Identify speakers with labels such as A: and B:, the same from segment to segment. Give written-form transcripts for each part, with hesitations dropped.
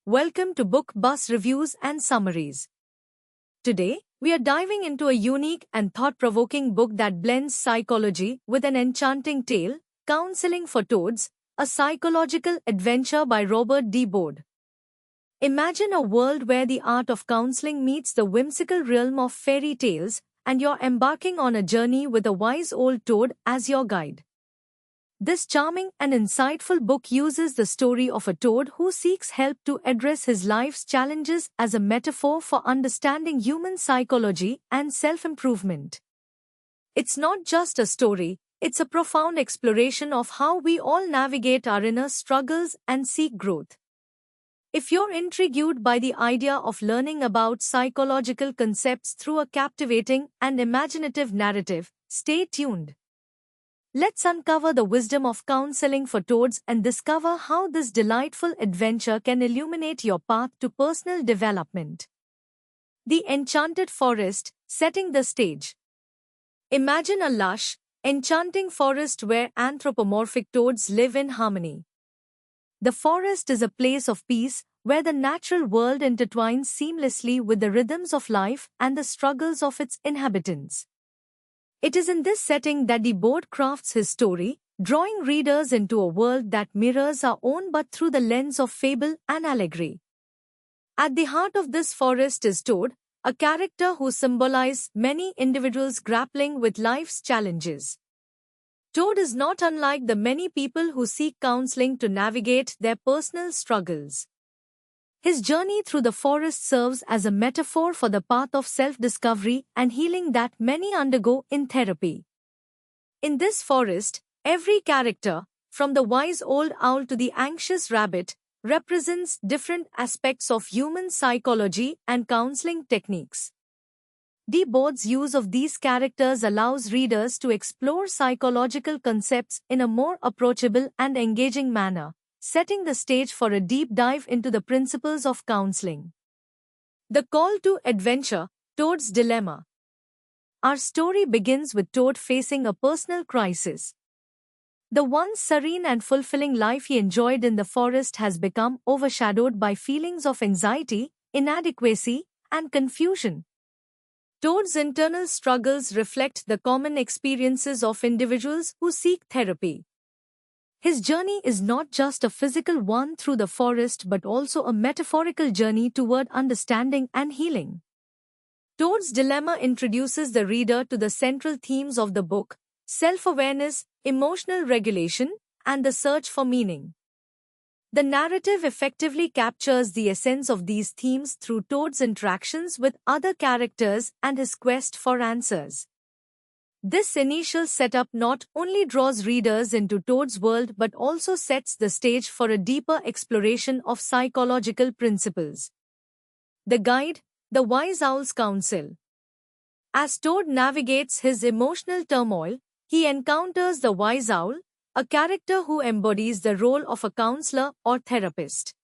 A: Welcome to Book Bus Reviews and Summaries. Today, we are diving into a unique and thought-provoking book that blends psychology with an enchanting tale, Counseling for Toads, a psychological adventure by Robert D. Bode. Imagine a world where the art of counseling meets the whimsical realm of fairy tales, and you're embarking on a journey with a wise old toad as your guide. This charming and insightful book uses the story of a toad who seeks help to address his life's challenges as a metaphor for understanding human psychology and self-improvement. It's not just a story, it's a profound exploration of how we all navigate our inner struggles and seek growth. If you're intrigued by the idea of learning about psychological concepts through a captivating and imaginative narrative, stay tuned. Let's uncover the wisdom of counseling for toads and discover how this delightful adventure can illuminate your path to personal development. The Enchanted Forest, setting the stage. Imagine a lush, enchanting forest where anthropomorphic toads live in harmony. The forest is a place of peace where the natural world intertwines seamlessly with the rhythms of life and the struggles of its inhabitants. It is in this setting that Bode crafts his story, drawing readers into a world that mirrors our own but through the lens of fable and allegory. At the heart of this forest is Toad, a character who symbolizes many individuals grappling with life's challenges. Toad is not unlike the many people who seek counseling to navigate their personal struggles. His journey through the forest serves as a metaphor for the path of self-discovery and healing that many undergo in therapy. In this forest, every character, from the wise old owl to the anxious rabbit, represents different aspects of human psychology and counseling techniques. Bode's use of these characters allows readers to explore psychological concepts in a more approachable and engaging manner, setting the stage for a deep dive into the principles of counseling. The Call to Adventure, Toad's Dilemma. Our story begins with Toad facing a personal crisis. The once serene and fulfilling life he enjoyed in the forest has become overshadowed by feelings of anxiety, inadequacy, and confusion. Toad's internal struggles reflect the common experiences of individuals who seek therapy. His journey is not just a physical one through the forest but also a metaphorical journey toward understanding and healing. Toad's Dilemma introduces the reader to the central themes of the book: self-awareness, emotional regulation, and the search for meaning. The narrative effectively captures the essence of these themes through Toad's interactions with other characters and his quest for answers. This initial setup not only draws readers into Toad's world but also sets the stage for a deeper exploration of psychological principles. The Guide, The Wise Owl's Counsel. As Toad navigates his emotional turmoil, he encounters the Wise Owl, a character who embodies the role of a counselor or therapist.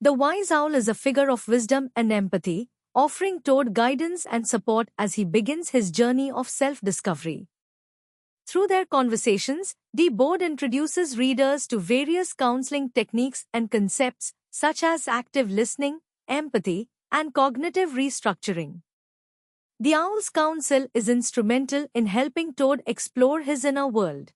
A: The Wise Owl is a figure of wisdom and empathy, offering Toad guidance and support as he begins his journey of self-discovery. Through their conversations, Bode introduces readers to various counseling techniques and concepts such as active listening, empathy, and cognitive restructuring. The Owl's counsel is instrumental in helping Toad explore his inner world.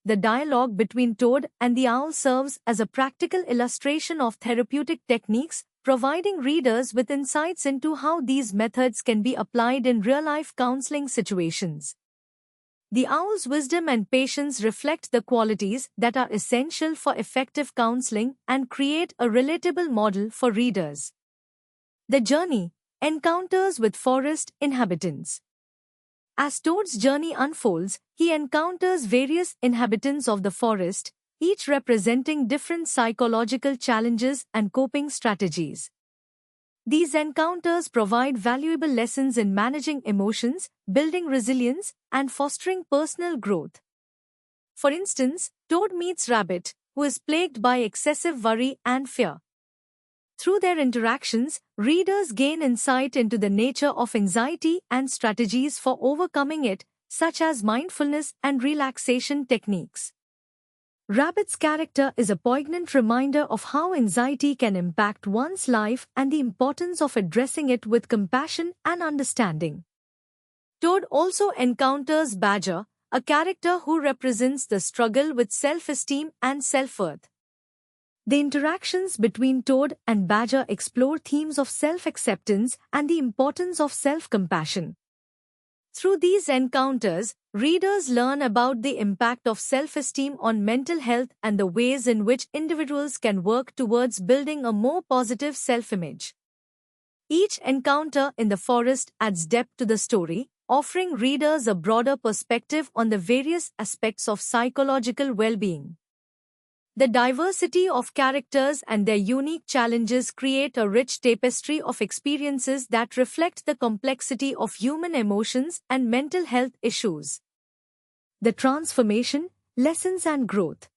A: The dialogue between Toad and the Owl serves as a practical illustration of therapeutic techniques, providing readers with insights into how these methods can be applied in real-life counseling situations. The Owl's wisdom and patience reflect the qualities that are essential for effective counseling and create a relatable model for readers. The Journey, Encounters with Forest Inhabitants. As Toad's journey unfolds, he encounters various inhabitants of the forest, each representing different psychological challenges and coping strategies. These encounters provide valuable lessons in managing emotions, building resilience, and fostering personal growth. For instance, Toad meets Rabbit, who is plagued by excessive worry and fear. Through their interactions, readers gain insight into the nature of anxiety and strategies for overcoming it, such as mindfulness and relaxation techniques. Rabbit's character is a poignant reminder of how anxiety can impact one's life and the importance of addressing it with compassion and understanding. Toad also encounters Badger, a character who represents the struggle with self-esteem and self-worth. The interactions between Toad and Badger explore themes of self-acceptance and the importance of self-compassion. Through these encounters, readers learn about the impact of self-esteem on mental health and the ways in which individuals can work towards building a more positive self-image. Each encounter in the forest adds depth to the story, offering readers a broader perspective on the various aspects of psychological well-being. The diversity of characters and their unique challenges create a rich tapestry of experiences that reflect the complexity of human emotions and mental health issues. The transformation, lessons and growth.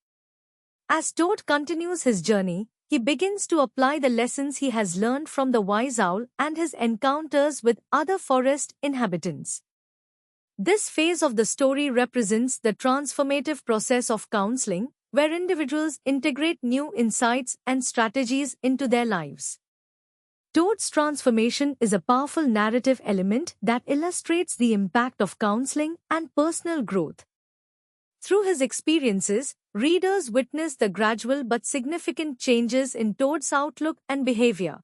A: As Toad continues his journey, he begins to apply the lessons he has learned from the wise owl and his encounters with other forest inhabitants. This phase of the story represents the transformative process of counseling, where individuals integrate new insights and strategies into their lives. Toad's transformation is a powerful narrative element that illustrates the impact of counseling and personal growth. Through his experiences, readers witness the gradual but significant changes in Toad's outlook and behavior.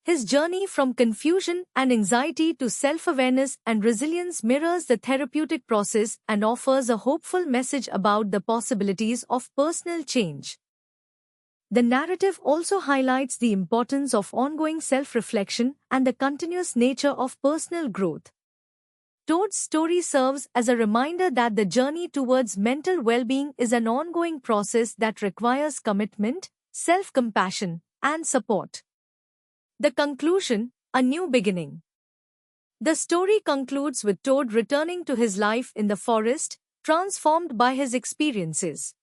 A: His journey from confusion and anxiety to self-awareness and resilience mirrors the therapeutic process and offers a hopeful message about the possibilities of personal change. The narrative also highlights the importance of ongoing self-reflection and the continuous nature of personal growth. Toad's story serves as a reminder that the journey towards mental well-being is an ongoing process that requires commitment, self-compassion, and support. The conclusion, a new beginning. The story concludes with Toad returning to his life in the forest, transformed by his experiences.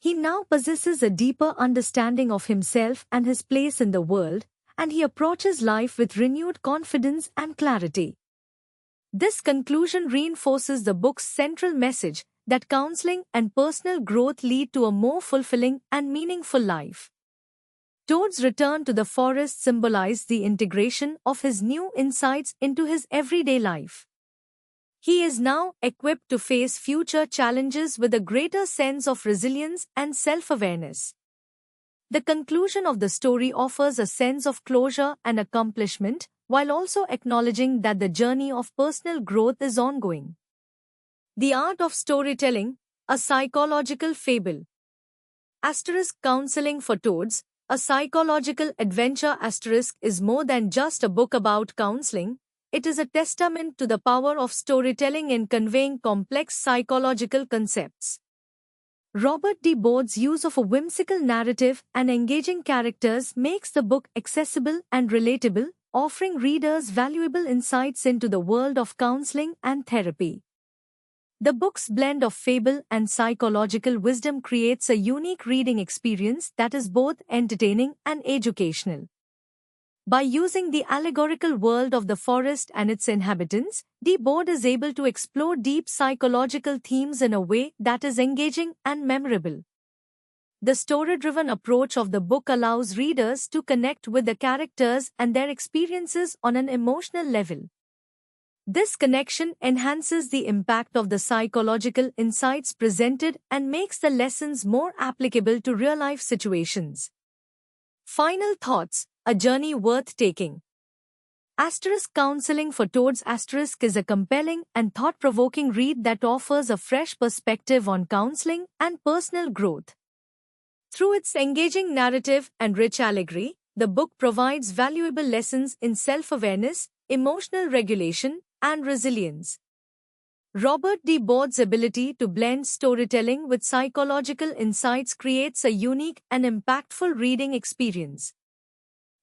A: He now possesses a deeper understanding of himself and his place in the world, and he approaches life with renewed confidence and clarity. This conclusion reinforces the book's central message that counseling and personal growth lead to a more fulfilling and meaningful life. Toad's return to the forest symbolized the integration of his new insights into his everyday life. He is now equipped to face future challenges with a greater sense of resilience and self-awareness. The conclusion of the story offers a sense of closure and accomplishment, while also acknowledging that the journey of personal growth is ongoing. The Art of Storytelling, a Psychological Fable. Counseling for Toads, a psychological adventure is more than just a book about counseling. It is a testament to the power of storytelling in conveying complex psychological concepts. Robert D. Board's use of a whimsical narrative and engaging characters makes the book accessible and relatable, offering readers valuable insights into the world of counseling and therapy. The book's blend of fable and psychological wisdom creates a unique reading experience that is both entertaining and educational. By using the allegorical world of the forest and its inhabitants, D. Board is able to explore deep psychological themes in a way that is engaging and memorable. The story-driven approach of the book allows readers to connect with the characters and their experiences on an emotional level. This connection enhances the impact of the psychological insights presented and makes the lessons more applicable to real-life situations. Final thoughts, a journey worth taking. Counseling for Toads is a compelling and thought-provoking read that offers a fresh perspective on counseling and personal growth. Through its engaging narrative and rich allegory, the book provides valuable lessons in self-awareness, emotional regulation, and resilience. Robert D. Board's ability to blend storytelling with psychological insights creates a unique and impactful reading experience.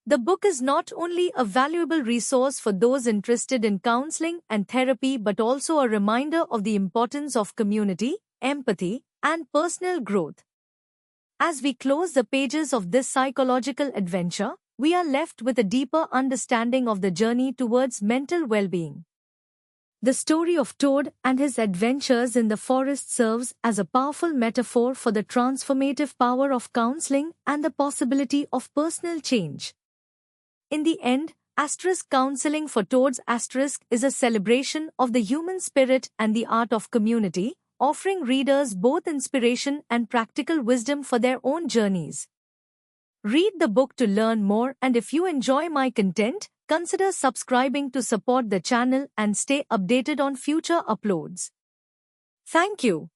A: The book is not only a valuable resource for those interested in counseling and therapy but also a reminder of the importance of community, empathy, and personal growth. As we close the pages of this psychological adventure, we are left with a deeper understanding of the journey towards mental well-being. The story of Toad and his adventures in the forest serves as a powerful metaphor for the transformative power of counseling and the possibility of personal change. In the end, Counseling for Toads is a celebration of the human spirit and the art of community, offering readers both inspiration and practical wisdom for their own journeys. Read the book to learn more, and if you enjoy my content, consider subscribing to support the channel and stay updated on future uploads. Thank you.